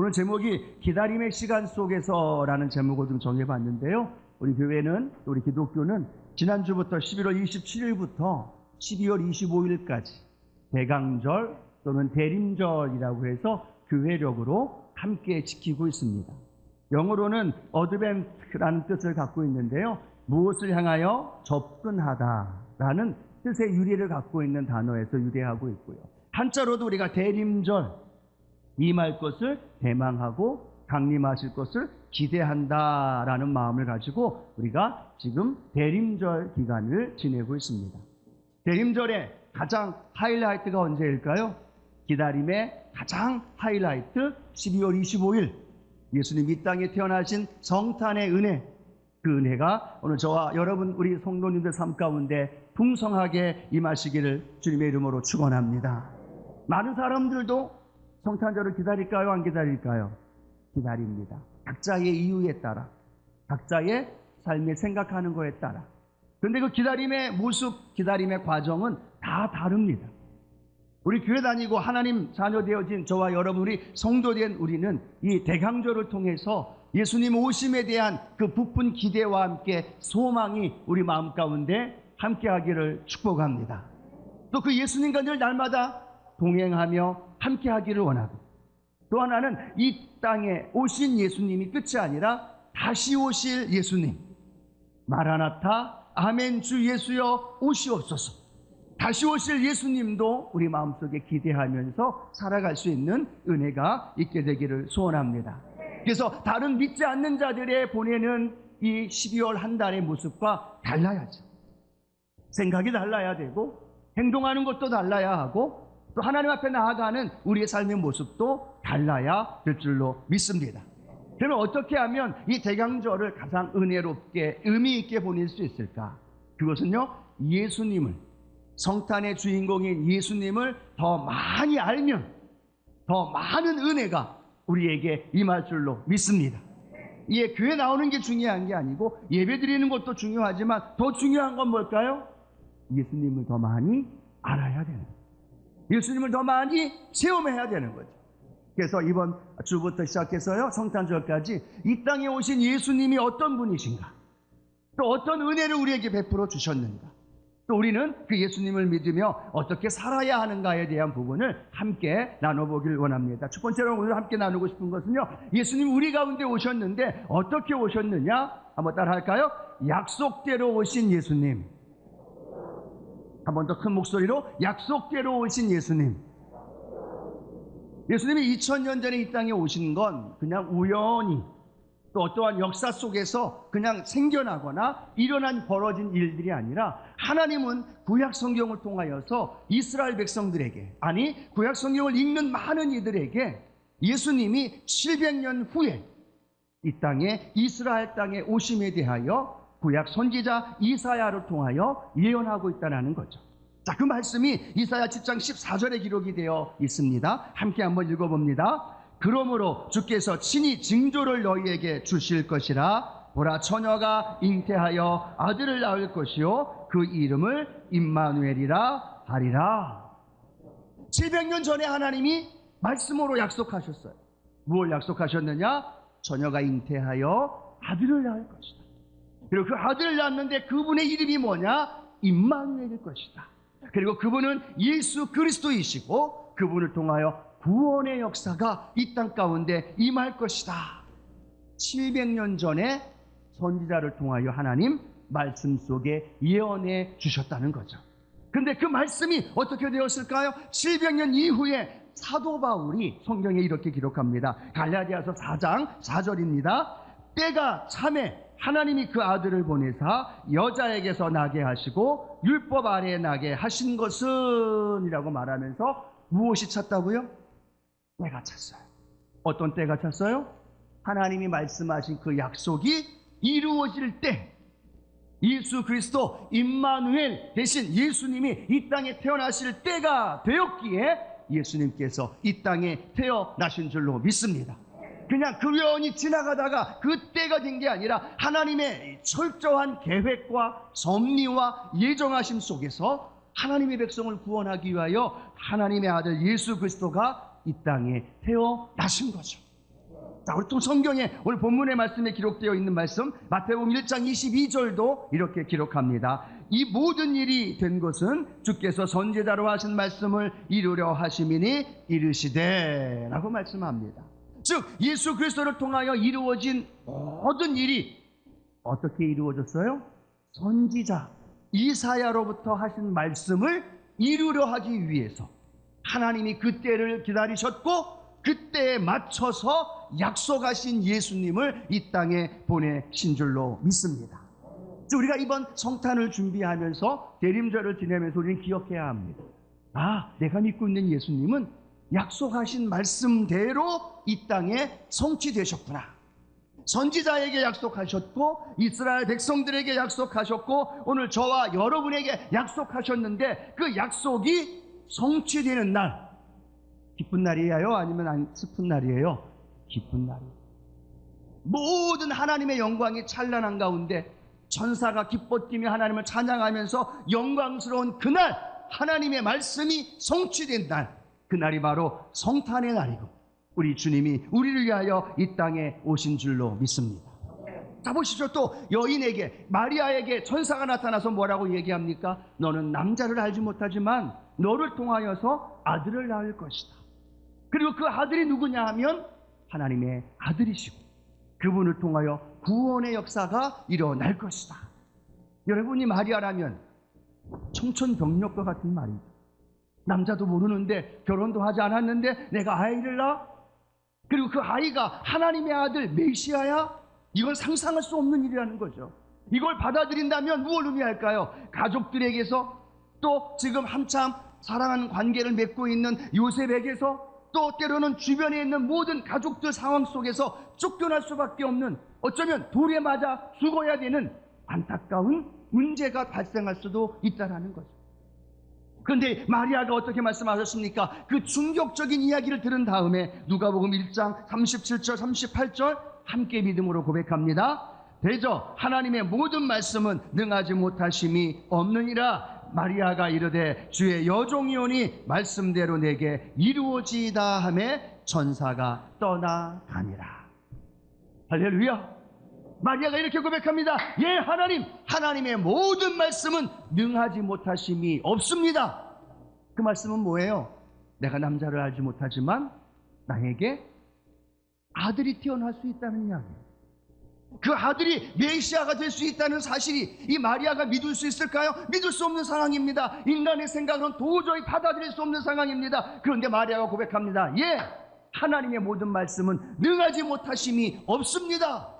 오늘 제목이 기다림의 시간 속에서라는 제목을 좀 정해봤는데요. 우리 교회는, 우리 기독교는 지난주부터 11월 27일부터 12월 25일까지 대강절 또는 대림절이라고 해서 교회력으로 함께 지키고 있습니다. 영어로는 어드벤트라는 뜻을 갖고 있는데요. 무엇을 향하여 접근하다라는 뜻의 유래를 갖고 있는 단어에서 유래하고 있고요. 한자로도 우리가 대림절, 임할 것을 대망하고 강림하실 것을 기대한다라는 마음을 가지고 우리가 지금 대림절 기간을 지내고 있습니다. 대림절의 가장 하이라이트가 언제일까요? 기다림의 가장 하이라이트 12월 25일 예수님 이 땅에 태어나신 성탄의 은혜, 그 은혜가 오늘 저와 여러분 우리 성도님들 삶 가운데 풍성하게 임하시기를 주님의 이름으로 축원합니다. 많은 사람들도 성탄절을 기다릴까요? 안 기다릴까요? 기다립니다. 각자의 이유에 따라, 각자의 삶에 생각하는 거에 따라. 그런데 그 기다림의 모습, 기다림의 과정은 다 다릅니다. 우리 교회 다니고 하나님 자녀 되어진 저와 여러분이 성도된 우리는 이 대강절을 통해서 예수님 오심에 대한 그 부푼 기대와 함께 소망이 우리 마음 가운데 함께하기를 축복합니다. 또 그 예수님과 늘 날마다 동행하며 함께하기를 원하고, 또 하나는 이 땅에 오신 예수님이 끝이 아니라 다시 오실 예수님, 마라나타 아멘 주 예수여 오시옵소서, 다시 오실 예수님도 우리 마음속에 기대하면서 살아갈 수 있는 은혜가 있게 되기를 소원합니다. 그래서 다른 믿지 않는 자들의 보내는 이 12월 한 달의 모습과 달라야죠. 생각이 달라야 되고 행동하는 것도 달라야 하고 또 하나님 앞에 나아가는 우리의 삶의 모습도 달라야 될 줄로 믿습니다. 그러면 어떻게 하면 이 대강절을 가장 은혜롭게 의미 있게 보낼 수 있을까? 그것은요, 예수님을, 성탄의 주인공인 예수님을 더 많이 알면 더 많은 은혜가 우리에게 임할 줄로 믿습니다. 이게 교회 나오는 게 중요한 게 아니고 예배 드리는 것도 중요하지만 더 중요한 건 뭘까요? 예수님을 더 많이 알아야 되는 거예요. 예수님을 더 많이 체험해야 되는 거죠. 그래서 이번 주부터 시작해서요, 성탄절까지 이 땅에 오신 예수님이 어떤 분이신가, 또 어떤 은혜를 우리에게 베풀어 주셨는가, 또 우리는 그 예수님을 믿으며 어떻게 살아야 하는가에 대한 부분을 함께 나눠보길 원합니다. 첫 번째로 오늘 함께 나누고 싶은 것은요, 예수님 우리 가운데 오셨는데 어떻게 오셨느냐? 한번 따라 할까요? 약속대로 오신 예수님. 한 번 더 큰 목소리로, 약속대로 오신 예수님. 예수님이 2000년 전에 이 땅에 오신 건 그냥 우연히, 또 어떠한 역사 속에서 그냥 생겨나거나 일어난 벌어진 일들이 아니라, 하나님은 구약 성경을 통하여서 이스라엘 백성들에게, 아니 구약 성경을 읽는 많은 이들에게 예수님이 700년 후에 이 땅에, 이스라엘 땅에 오심에 대하여 구약 선지자 이사야를 통하여 예언하고 있다는 거죠. 자, 그 말씀이 이사야 10장 14절에 기록이 되어 있습니다. 함께 한번 읽어봅니다. 그러므로 주께서 친히 징조를 너희에게 주실 것이라. 보라, 처녀가 잉태하여 아들을 낳을 것이요 그 이름을 임마누엘이라 하리라. 700년 전에 하나님이 말씀으로 약속하셨어요. 무엇을 약속하셨느냐? 처녀가 잉태하여 아들을 낳을 것이다. 그리고 그 아들을 낳았는데 그분의 이름이 뭐냐? 임마누엘일 것이다. 그리고 그분은 예수 그리스도이시고 그분을 통하여 구원의 역사가 이 땅 가운데 임할 것이다. 700년 전에 선지자를 통하여 하나님 말씀 속에 예언해 주셨다는 거죠. 그런데 그 말씀이 어떻게 되었을까요? 700년 이후에 사도 바울이 성경에 이렇게 기록합니다. 갈라디아서 4장 4절입니다. 때가 참에 하나님이 그 아들을 보내사 여자에게서 나게 하시고 율법 아래에 나게 하신 것은 이라고 말하면서 무엇이 찼다고요? 때가 찼어요. 어떤 때가 찼어요? 하나님이 말씀하신 그 약속이 이루어질 때, 예수 그리스도 임마누엘 대신 예수님이 이 땅에 태어나실 때가 되었기에 예수님께서 이 땅에 태어나신 줄로 믿습니다. 그냥 그려니 지나가다가 그 때가 된 게 아니라 하나님의 철저한 계획과 섭리와 예정하심 속에서 하나님의 백성을 구원하기 위하여 하나님의 아들 예수 그리스도가 이 땅에 태어나신 거죠. 자, 우리 또 성경에 오늘 본문의 말씀에 기록되어 있는 말씀 마태복음 1장 22절도 이렇게 기록합니다. 이 모든 일이 된 것은 주께서 선지자로 하신 말씀을 이루려 하심이니 이르시되 라고 말씀합니다. 즉 예수 그리스도를 통하여 이루어진 모든 일이 어떻게 이루어졌어요? 선지자 이사야로부터 하신 말씀을 이루려 하기 위해서 하나님이 그때를 기다리셨고 그때에 맞춰서 약속하신 예수님을 이 땅에 보내신 줄로 믿습니다. 우리가 이번 성탄을 준비하면서 대림절을 지내면서 우리는 기억해야 합니다. 아, 내가 믿고 있는 예수님은 약속하신 말씀대로 이 땅에 성취되셨구나. 선지자에게 약속하셨고 이스라엘 백성들에게 약속하셨고 오늘 저와 여러분에게 약속하셨는데 그 약속이 성취되는 날, 기쁜 날이에요? 아니면 슬픈 날이에요? 기쁜 날이에요. 모든 하나님의 영광이 찬란한 가운데 천사가 기뻐 뛰며 하나님을 찬양하면서 영광스러운 그날 하나님의 말씀이 성취된 날, 그날이 바로 성탄의 날이고 우리 주님이 우리를 위하여 이 땅에 오신 줄로 믿습니다. 자, 보십시오. 또 여인에게, 마리아에게 천사가 나타나서 뭐라고 얘기합니까? 너는 남자를 알지 못하지만 너를 통하여서 아들을 낳을 것이다. 그리고 그 아들이 누구냐 하면 하나님의 아들이시고 그분을 통하여 구원의 역사가 일어날 것이다. 여러분이 마리아라면 청천벽력과 같은 말이죠. 남자도 모르는데 결혼도 하지 않았는데 내가 아이를 낳아? 그리고 그 아이가 하나님의 아들 메시아야? 이건 상상할 수 없는 일이라는 거죠. 이걸 받아들인다면 무엇을 의미할까요? 가족들에게서 또 지금 한참 사랑하는 관계를 맺고 있는 요셉에게서 또 때로는 주변에 있는 모든 가족들 상황 속에서 쫓겨날 수밖에 없는 어쩌면 돌에 맞아 죽어야 되는 안타까운 문제가 발생할 수도 있다는 거죠. 그런데 마리아가 어떻게 말씀하셨습니까? 그 충격적인 이야기를 들은 다음에 누가복음 1장 37절 38절 함께 믿음으로 고백합니다. 대저 하나님의 모든 말씀은 능하지 못하심이 없느니라. 마리아가 이르되 주의 여종이오니 말씀대로 내게 이루어지이다 하매 천사가 떠나가니라. 할렐루야. 마리아가 이렇게 고백합니다. 예, 하나님의 모든 말씀은 능하지 못하심이 없습니다. 그 말씀은 뭐예요? 내가 남자를 알지 못하지만 나에게 아들이 태어날 수 있다는 이야기예요. 그 아들이 메시아가 될 수 있다는 사실이 이 마리아가 믿을 수 있을까요? 믿을 수 없는 상황입니다. 인간의 생각으로는 도저히 받아들일 수 없는 상황입니다. 그런데 마리아가 고백합니다. 예, 하나님의 모든 말씀은 능하지 못하심이 없습니다.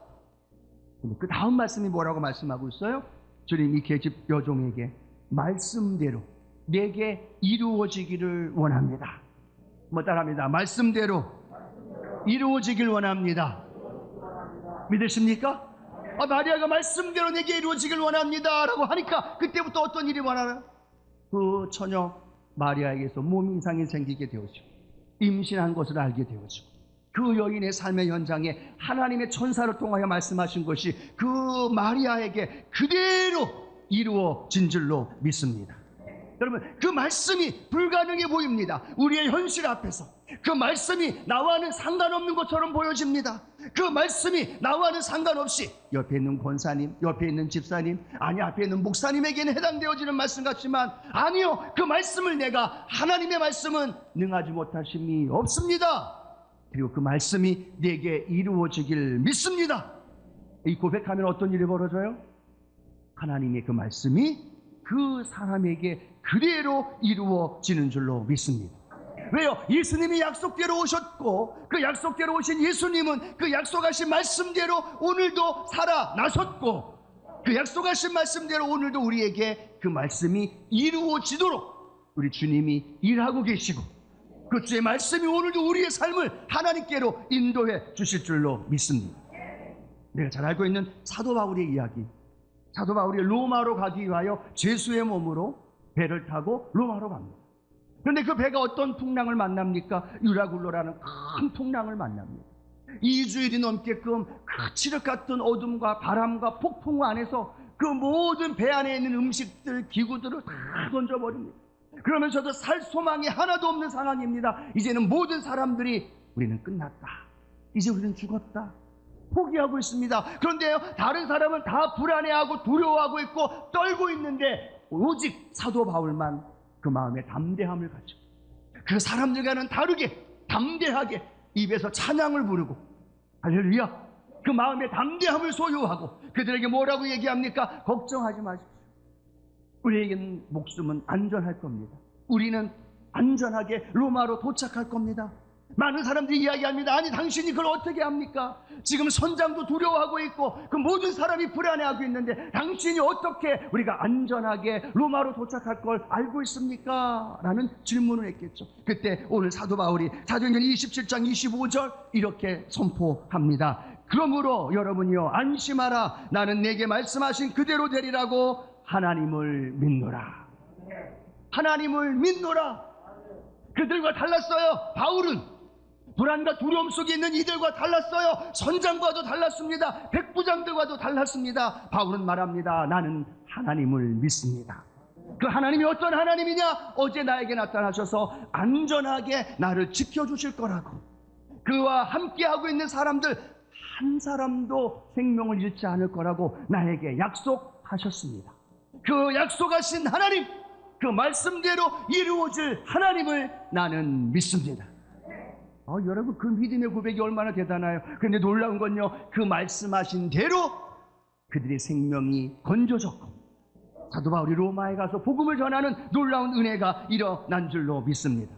근데 그 다음 말씀이 뭐라고 말씀하고 있어요? 주님이 계집 여종에게 말씀대로 내게 이루어지기를 원합니다. 뭐 따라합니다. 말씀대로 이루어지길 원합니다. 믿으십니까? 마리아가 말씀대로 내게 이루어지길 원합니다 라고 하니까 그때부터 어떤 일이 원하나요? 그 처녀 마리아에게서 몸 이상이 생기게 되어지고 임신한 것을 알게 되어지고 그 여인의 삶의 현장에 하나님의 천사를 통하여 말씀하신 것이 그 마리아에게 그대로 이루어진 줄로 믿습니다. 여러분, 그 말씀이 불가능해 보입니다. 우리의 현실 앞에서 그 말씀이 나와는 상관없는 것처럼 보여집니다. 그 말씀이 나와는 상관없이 옆에 있는 권사님, 옆에 있는 집사님, 아니 앞에 있는 목사님에게는 해당되어지는 말씀 같지만 아니요, 그 말씀을 내가 하나님의 말씀은 능하지 못하심이 없습니다. 그리고 그 말씀이 내게 이루어지길 믿습니다. 이 고백하면 어떤 일이 벌어져요? 하나님의 그 말씀이 그 사람에게 그대로 이루어지는 줄로 믿습니다. 왜요? 예수님이 약속대로 오셨고 그 약속대로 오신 예수님은 그 약속하신 말씀대로 오늘도 살아나셨고 그 약속하신 말씀대로 오늘도 우리에게 그 말씀이 이루어지도록 우리 주님이 일하고 계시고 그 주의 말씀이 오늘도 우리의 삶을 하나님께로 인도해 주실 줄로 믿습니다. 내가 잘 알고 있는 사도 바울의 이야기. 사도 바울이 로마로 가기 위하여 죄수의 몸으로 배를 타고 로마로 갑니다. 그런데 그 배가 어떤 풍랑을 만납니까? 유라굴로라는 큰 풍랑을 만납니다. 2주일이 넘게끔 그 칠흑 같은 어둠과 바람과 폭풍 안에서 그 모든 배 안에 있는 음식들, 기구들을 다 던져버립니다. 그러면서도 살 소망이 하나도 없는 상황입니다. 이제는 모든 사람들이 우리는 끝났다. 이제 우리는 죽었다. 포기하고 있습니다. 그런데요, 다른 사람은 다 불안해하고 두려워하고 있고 떨고 있는데 오직 사도 바울만 그 마음에 담대함을 가지고 그 사람들과는 다르게 담대하게 입에서 찬양을 부르고 할렐루야, 그 마음에 담대함을 소유하고 그들에게 뭐라고 얘기합니까? 걱정하지 마십시오. 우리에게는 목숨은 안전할 겁니다. 우리는 안전하게 로마로 도착할 겁니다. 많은 사람들이 이야기합니다. 아니, 당신이 그걸 어떻게 합니까? 지금 선장도 두려워하고 있고 그 모든 사람이 불안해하고 있는데 당신이 어떻게 우리가 안전하게 로마로 도착할 걸 알고 있습니까? 라는 질문을 했겠죠. 그때 오늘 사도 바울이 사도행전 27장 25절 이렇게 선포합니다. 그러므로 여러분이요, 안심하라. 나는 내게 말씀하신 그대로 되리라고 하나님을 믿노라. 하나님을 믿노라. 그들과 달랐어요. 바울은 불안과 두려움 속에 있는 이들과 달랐어요. 선장과도 달랐습니다. 백부장들과도 달랐습니다. 바울은 말합니다. 나는 하나님을 믿습니다. 그 하나님이 어떤 하나님이냐? 어제 나에게 나타나셔서 안전하게 나를 지켜주실 거라고, 그와 함께하고 있는 사람들 한 사람도 생명을 잃지 않을 거라고 나에게 약속하셨습니다. 그 약속하신 하나님, 그 말씀대로 이루어질 하나님을 나는 믿습니다. 여러분, 그 믿음의 고백이 얼마나 대단해요. 그런데 놀라운 건요, 그 말씀하신 대로 그들의 생명이 건져졌고 사도 바울이 로마에 가서 복음을 전하는 놀라운 은혜가 일어난 줄로 믿습니다.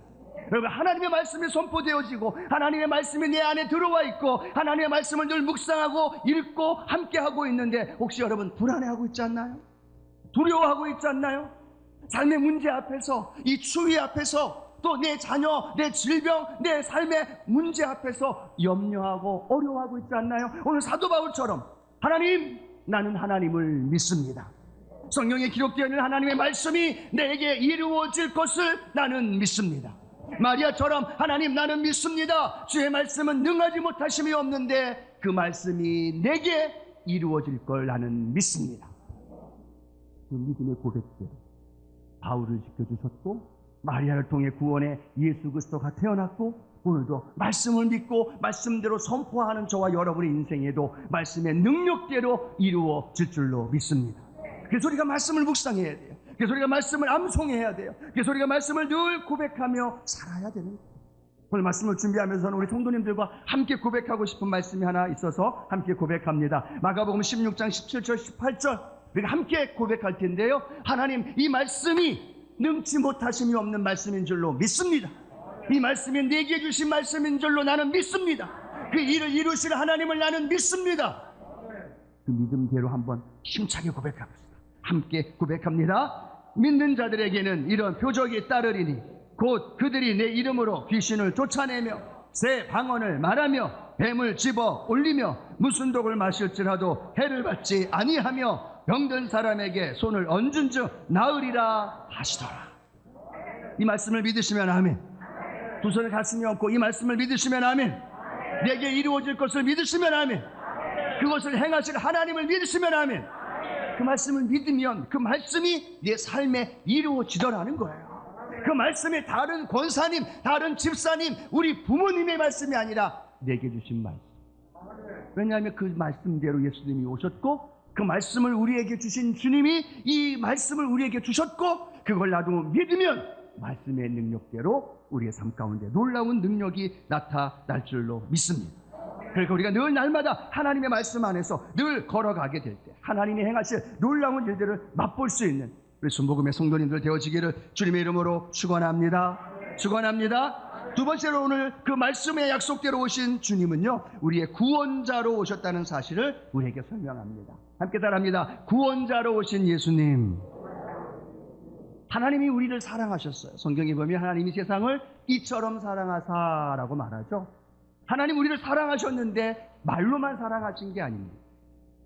여러분, 하나님의 말씀이 선포되어지고 하나님의 말씀이 내 안에 들어와 있고 하나님의 말씀을 늘 묵상하고 읽고 함께하고 있는데 혹시 여러분 불안해하고 있지 않나요? 두려워하고 있지 않나요? 삶의 문제 앞에서, 이 추위 앞에서, 또 내 자녀, 내 질병, 내 삶의 문제 앞에서 염려하고 어려워하고 있지 않나요? 오늘 사도 바울처럼 하나님, 나는 하나님을 믿습니다. 성경에 기록되어 있는 하나님의 말씀이 내게 이루어질 것을 나는 믿습니다. 마리아처럼 하나님, 나는 믿습니다. 주의 말씀은 능하지 못하심이 없는데 그 말씀이 내게 이루어질 걸 나는 믿습니다. 그 믿음의 고백대로 바울을 지켜주셨고 마리아를 통해 구원의 예수 그리스도가 태어났고 오늘도 말씀을 믿고 말씀대로 선포하는 저와 여러분의 인생에도 말씀의 능력대로 이루어질 줄로 믿습니다. 그래서 우리가 말씀을 묵상해야 돼요. 그래서 우리가 말씀을 암송해야 돼요. 그래서 우리가 말씀을 늘 고백하며 살아야 되는 거예요. 오늘 말씀을 준비하면서는 우리 성도님들과 함께 고백하고 싶은 말씀이 하나 있어서 함께 고백합니다. 마가복음 16장 17절 18절 우리가 함께 고백할 텐데요, 하나님, 이 말씀이 능치 못하심이 없는 말씀인 줄로 믿습니다. 이 말씀이 내게 주신 말씀인 줄로 나는 믿습니다. 그 일을 이루실 하나님을 나는 믿습니다. 그 믿음대로 한번 힘차게 고백합시다. 함께 고백합니다. 믿는 자들에게는 이런 표적이 따르리니 곧 그들이 내 이름으로 귀신을 쫓아내며 새 방언을 말하며 뱀을 집어 올리며 무슨 독을 마실지라도 해를 받지 아니하며 병든 사람에게 손을 얹은 즉 나으리라 하시더라. 이 말씀을 믿으시면 아멘. 두 손을 가슴에 얹고 이 말씀을 믿으시면 아멘. 내게 이루어질 것을 믿으시면 아멘. 그것을 행하실 하나님을 믿으시면 아멘. 그 말씀을 믿으면 그 말씀이 내 삶에 이루어지더라는 거예요. 그 말씀이 다른 권사님, 다른 집사님, 우리 부모님의 말씀이 아니라 내게 주신 말씀. 왜냐하면 그 말씀대로 예수님이 오셨고 그 말씀을 우리에게 주신 주님이 이 말씀을 우리에게 주셨고 그걸 나도 믿으면 말씀의 능력대로 우리의 삶 가운데 놀라운 능력이 나타날 줄로 믿습니다. 그러니까 우리가 늘 날마다 하나님의 말씀 안에서 늘 걸어가게 될 때 하나님이 행하실 놀라운 일들을 맛볼 수 있는 우리 순복음의 성도님들 되어지기를 주님의 이름으로 축원합니다. 축원합니다. 두 번째로 오늘 그 말씀의 약속대로 오신 주님은요, 우리의 구원자로 오셨다는 사실을 우리에게 설명합니다. 함께 따라합니다. 구원자로 오신 예수님. 하나님이 우리를 사랑하셨어요. 성경에 보면 하나님이 세상을 이처럼 사랑하사라고 말하죠. 하나님 우리를 사랑하셨는데 말로만 사랑하신 게 아닙니다.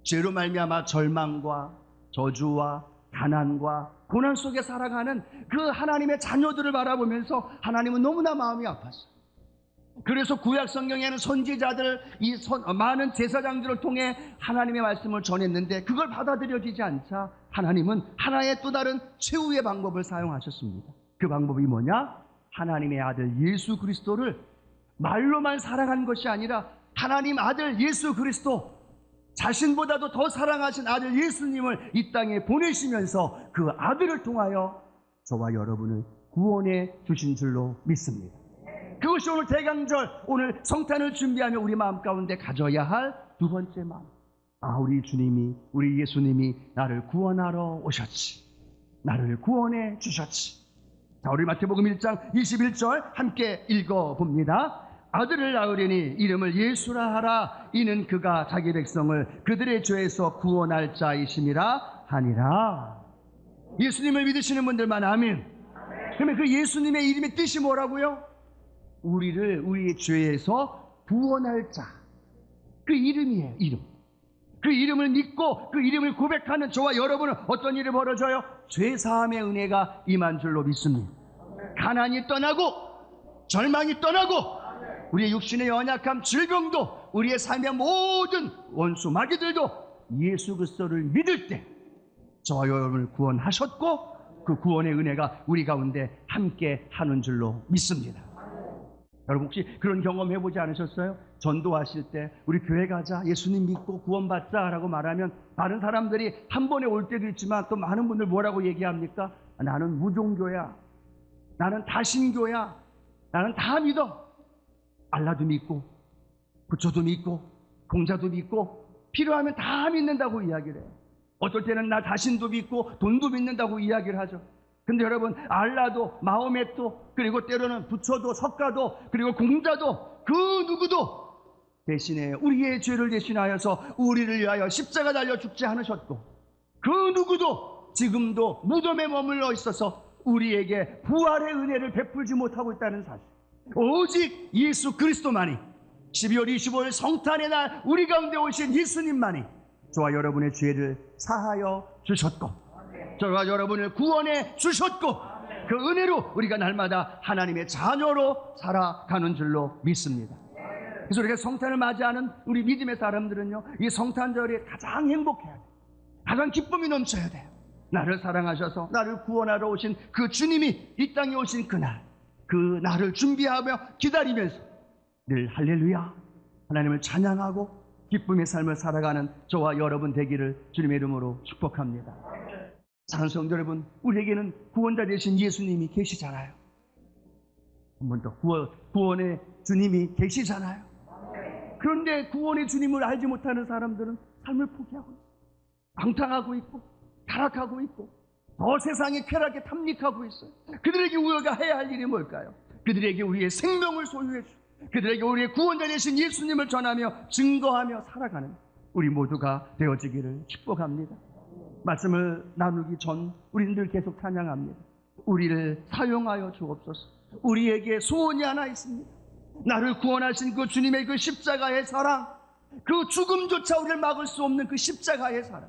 죄로 말미암아 절망과 저주와 가난과 고난 속에 살아가는 그 하나님의 자녀들을 바라보면서 하나님은 너무나 마음이 아팠어요. 그래서 구약 성경에는 선지자들, 많은 제사장들을 통해 하나님의 말씀을 전했는데 그걸 받아들여지지 않자 하나님은 하나의 또 다른 최후의 방법을 사용하셨습니다. 그 방법이 뭐냐? 하나님의 아들 예수 그리스도를 말로만 사랑한 것이 아니라 하나님 아들 예수 그리스도, 자신보다도 더 사랑하신 아들 예수님을 이 땅에 보내시면서 그 아들을 통하여 저와 여러분을 구원해 주신 줄로 믿습니다. 그것이 오늘 대강절, 오늘 성탄을 준비하며 우리 마음 가운데 가져야 할 두 번째 마음. 우리 주님이, 우리 예수님이 나를 구원하러 오셨지. 나를 구원해 주셨지. 자, 우리 마태복음 1장 21절 함께 읽어봅니다. 아들을 낳으려니 이름을 예수라 하라. 이는 그가 자기 백성을 그들의 죄에서 구원할 자이심이라 하니라. 예수님을 믿으시는 분들만 아멘. 그러면 그 예수님의 이름의 뜻이 뭐라고요? 우리를 우리의 죄에서 구원할 자. 그 이름이에요. 이름. 그 이름을 믿고 그 이름을 고백하는 저와 여러분은 어떤 일이 벌어져요? 죄사함의 은혜가 임한 줄로 믿습니다. 가난이 떠나고 절망이 떠나고 우리의 육신의 연약함, 질병도, 우리의 삶의 모든 원수 마귀들도 예수 그리스도를 믿을 때 저와 여러분을 구원하셨고 그 구원의 은혜가 우리 가운데 함께 하는 줄로 믿습니다. 여러분 혹시 그런 경험 해보지 않으셨어요? 전도하실 때 우리 교회 가자, 예수님 믿고 구원받자 라고 말하면 다른 사람들이 한 번에 올 때도 있지만 또 많은 분들 뭐라고 얘기합니까? 나는 무종교야, 나는 다신교야, 나는 다 믿어. 알라도 믿고 부처도 믿고 공자도 믿고 필요하면 다 믿는다고 이야기를 해요. 어떨 때는 나 자신도 믿고 돈도 믿는다고 이야기를 하죠. 근데 여러분, 알라도 마호메도 그리고 때로는 부처도 석가도 그리고 공자도 그 누구도 대신에 우리의 죄를 대신하여서 우리를 위하여 십자가 달려 죽지 않으셨고 그 누구도 지금도 무덤에 머물러 있어서 우리에게 부활의 은혜를 베풀지 못하고 있다는 사실. 오직 예수 그리스도만이, 12월 25일 성탄의 날 우리 가운데 오신 예수님만이 저와 여러분의 죄를 사하여 주셨고 저와 여러분을 구원해 주셨고 그 은혜로 우리가 날마다 하나님의 자녀로 살아가는 줄로 믿습니다. 그래서 우리가 성탄을 맞이하는 우리 믿음의 사람들은요, 이 성탄절에 가장 행복해야 돼요. 가장 기쁨이 넘쳐야 돼요. 나를 사랑하셔서 나를 구원하러 오신 그 주님이 이 땅에 오신 그날, 그 날을 준비하며 기다리면서 늘 할렐루야 하나님을 찬양하고 기쁨의 삶을 살아가는 저와 여러분 되기를 주님의 이름으로 축복합니다. 사랑하는 성도 여러분, 우리에게는 구원자 되신 예수님이 계시잖아요. 한 번 더, 구원의 주님이 계시잖아요. 그런데 구원의 주님을 알지 못하는 사람들은 삶을 포기하고 있어요. 방탕하고 있고 타락하고 있고 더 세상의 쾌락에 탐닉하고 있어요. 그들에게 우리가 해야 할 일이 뭘까요? 그들에게 우리의 생명을 소유해 주고 그들에게 우리의 구원자 되신 예수님을 전하며 증거하며 살아가는 우리 모두가 되어지기를 축복합니다. 말씀을 나누기 전 우리는 늘 계속 찬양합니다. 우리를 사용하여 주옵소서. 우리에게 소원이 하나 있습니다. 나를 구원하신 그 주님의 그 십자가의 사랑, 그 죽음조차 우리를 막을 수 없는 그 십자가의 사랑.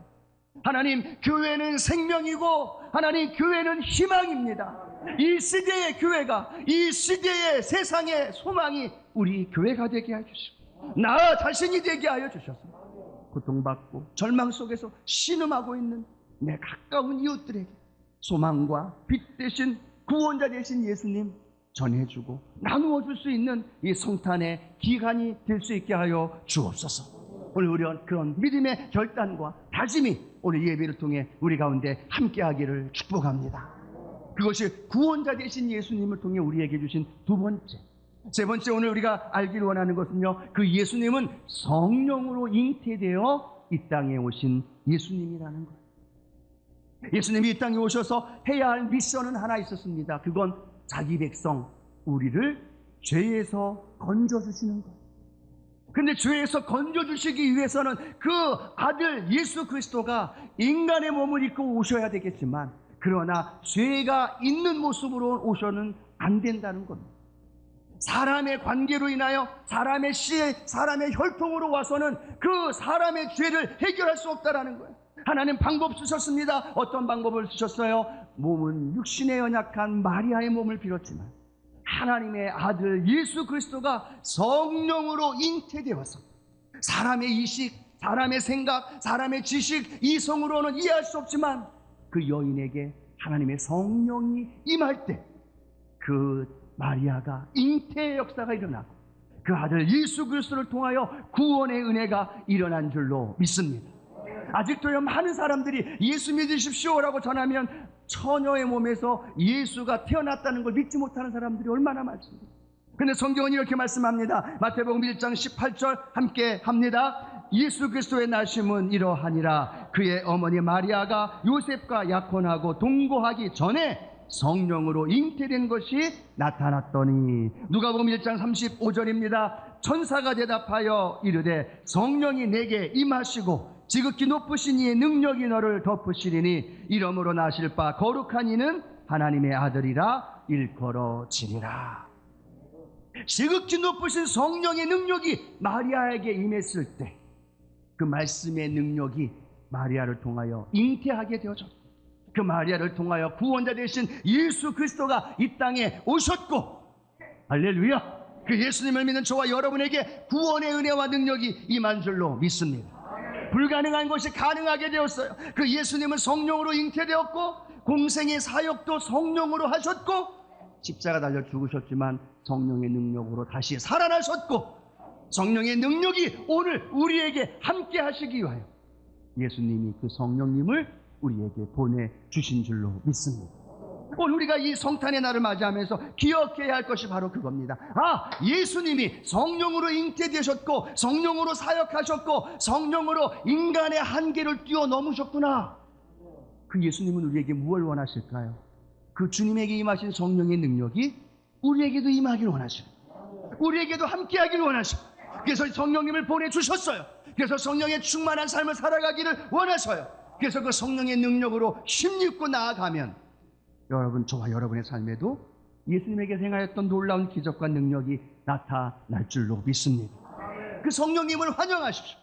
하나님, 교회는 생명이고 하나님, 교회는 희망입니다. 이 시대의 교회가, 이 시대의 세상의 소망이 우리 교회가 되게 해주시고 나 자신이 되게 하여 주셔서 고통받고 절망 속에서 신음하고 있는 내 가까운 이웃들에게 소망과 빛 대신 구원자 되신 예수님 전해주고 나누어 줄 수 있는 이 성탄의 기간이 될 수 있게 하여 주옵소서. 오늘 우리는 그런 믿음의 결단과 다짐이 오늘 예배를 통해 우리 가운데 함께하기를 축복합니다. 그것이 구원자 되신 예수님을 통해 우리에게 주신 두 번째, 세 번째 오늘 우리가 알기를 원하는 것은요, 그 예수님은 성령으로 잉태되어 이 땅에 오신 예수님이라는 거예요. 예수님이 이 땅에 오셔서 해야 할 미션은 하나 있었습니다. 그건 자기 백성 우리를 죄에서 건져주시는 거예요. 근데 죄에서 건져주시기 위해서는 그 아들 예수 그리스도가 인간의 몸을 입고 오셔야 되겠지만 그러나 죄가 있는 모습으로 오셔는 안 된다는 겁니다. 사람의 관계로 인하여 사람의 씨, 사람의 혈통으로 와서는 그 사람의 죄를 해결할 수 없다라는 거예요. 하나님 방법 쓰셨습니다. 어떤 방법을 쓰셨어요? 몸은 육신에 연약한 마리아의 몸을 빌었지만 하나님의 아들 예수 그리스도가 성령으로 잉태되어서 사람의 이식, 사람의 생각, 사람의 지식, 이성으로는 이해할 수 없지만 그 여인에게 하나님의 성령이 임할 때 그 마리아가 잉태의 역사가 일어나고 그 아들 예수 그리스도를 통하여 구원의 은혜가 일어난 줄로 믿습니다. 아직도요 많은 사람들이 예수 믿으십시오라고 전하면 처녀의 몸에서 예수가 태어났다는 걸 믿지 못하는 사람들이 얼마나 많습니까? 근데 성경은 이렇게 말씀합니다. 마태복음 1장 18절 함께 합니다. 예수 그리스도의 나심은 이러하니라. 그의 어머니 마리아가 요셉과 약혼하고 동거하기 전에 성령으로 잉태된 것이 나타났더니. 누가복음 1장 35절입니다. 천사가 대답하여 이르되 성령이 내게 임하시고 지극히 높으신 이의 능력이 너를 덮으시리니 이러므로 나실 바 거룩한 이는 하나님의 아들이라 일컬어지리라. 지극히 높으신 성령의 능력이 마리아에게 임했을 때 그 말씀의 능력이 마리아를 통하여 잉태하게 되어졌고, 그 마리아를 통하여 구원자 되신 예수 그리스도가 이 땅에 오셨고, 할렐루야, 그 예수님을 믿는 저와 여러분에게 구원의 은혜와 능력이 임한 줄로 믿습니다. 불가능한 것이 가능하게 되었어요. 그 예수님은 성령으로 잉태되었고 공생의 사역도 성령으로 하셨고 십자가 달려 죽으셨지만 성령의 능력으로 다시 살아나셨고, 성령의 능력이 오늘 우리에게 함께 하시기 위하여 예수님이 그 성령님을 우리에게 보내주신 줄로 믿습니다. 오늘 우리가 이 성탄의 날을 맞이하면서 기억해야 할 것이 바로 그겁니다. 예수님이 성령으로 잉태되셨고 성령으로 사역하셨고 성령으로 인간의 한계를 뛰어넘으셨구나. 그 예수님은 우리에게 무엇을 원하실까요? 그 주님에게 임하신 성령의 능력이 우리에게도 임하기를 원하시고 우리에게도 함께하기를 원하시고, 그래서 성령님을 보내주셨어요. 그래서 성령의 충만한 삶을 살아가기를 원하셔요. 그래서 그 성령의 능력으로 힘입고 나아가면 여러분, 저와 여러분의 삶에도 예수님에게 행하였던 놀라운 기적과 능력이 나타날 줄로 믿습니다. 그 성령님을 환영하십시오.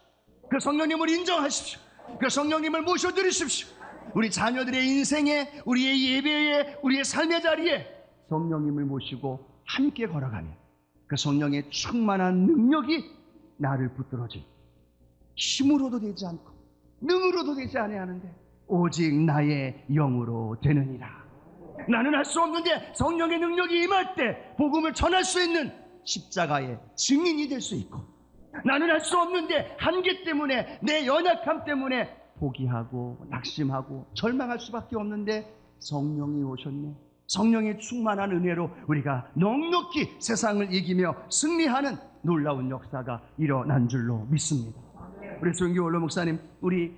그 성령님을 인정하십시오. 그 성령님을 모셔드리십시오. 우리 자녀들의 인생에, 우리의 예배에, 우리의 삶의 자리에 성령님을 모시고 함께 걸어가면 그 성령의 충만한 능력이 나를 붙들어줄, 힘으로도 되지 않고 능으로도 되지 아니하는데 오직 나의 영으로 되느니라. 나는 할 수 없는데 성령의 능력이 임할 때 복음을 전할 수 있는 십자가의 증인이 될 수 있고, 나는 할 수 없는데 한계 때문에, 내 연약함 때문에 포기하고 낙심하고 절망할 수밖에 없는데 성령이 오셨네. 성령의 충만한 은혜로 우리가 넉넉히 세상을 이기며 승리하는 놀라운 역사가 일어난 줄로 믿습니다. 우리 조영기 원로 목사님, 우리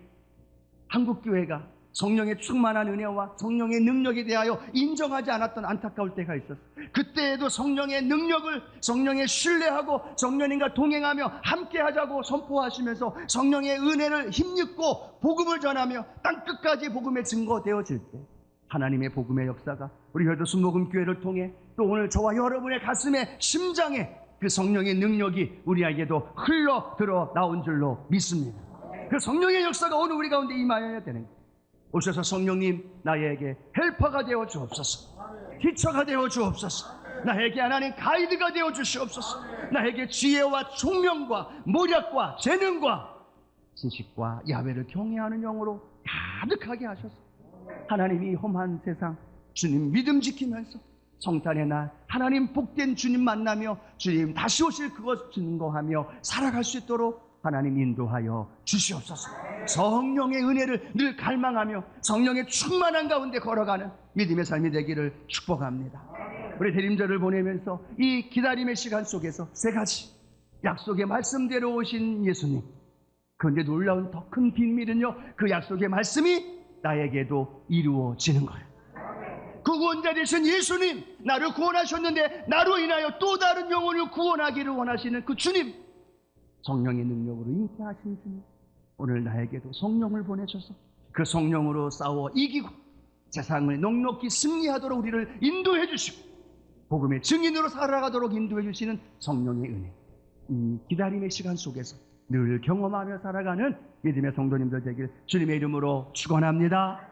한국교회가 성령의 충만한 은혜와 성령의 능력에 대하여 인정하지 않았던 안타까울 때가 있었어요. 그때에도 성령의 능력을, 성령의 신뢰하고 성령님과 동행하며 함께하자고 선포하시면서 성령의 은혜를 힘입고 복음을 전하며 땅끝까지 복음의 증거되어질 때 하나님의 복음의 역사가 우리 효도 순복음교회를 통해 또 오늘 저와 여러분의 가슴에, 심장에 그 성령의 능력이 우리에게도 흘러 들어 나온 줄로 믿습니다. 그 성령의 역사가 오늘 우리 가운데 임하여야 되는 거예요. 오셔서 성령님, 나에게 헬퍼가 되어 주옵소서, 티처가 되어 주옵소서, 나에게 하나님 가이드가 되어 주시옵소서, 나에게 지혜와 총명과 모략과 재능과 지식과 야훼를 경외하는 영으로 가득하게 하셔서 하나님이 험한 세상 주님 믿음 지키면서 성탄의 날 하나님 복된 주님 만나며 주님 다시 오실 그것 증거하며 살아갈 수 있도록 하나님 인도하여 주시옵소서. 성령의 은혜를 늘 갈망하며 성령의 충만한 가운데 걸어가는 믿음의 삶이 되기를 축복합니다. 우리 대림절을 보내면서 이 기다림의 시간 속에서 세 가지 약속의 말씀대로 오신 예수님, 그런데 놀라운 더 큰 비밀은요, 그 약속의 말씀이 나에게도 이루어지는 거예요. 그 구원자 되신 예수님, 나를 구원하셨는데 나로 인하여 또 다른 영혼을 구원하기를 원하시는 그 주님, 성령의 능력으로 잉태하신 주님, 오늘 나에게도 성령을 보내셔서 그 성령으로 싸워 이기고 세상을 넉넉히 승리하도록 우리를 인도해 주시고 복음의 증인으로 살아가도록 인도해 주시는 성령의 은혜, 이 기다림의 시간 속에서 늘 경험하며 살아가는 믿음의 성도님들 되길 주님의 이름으로 축원합니다.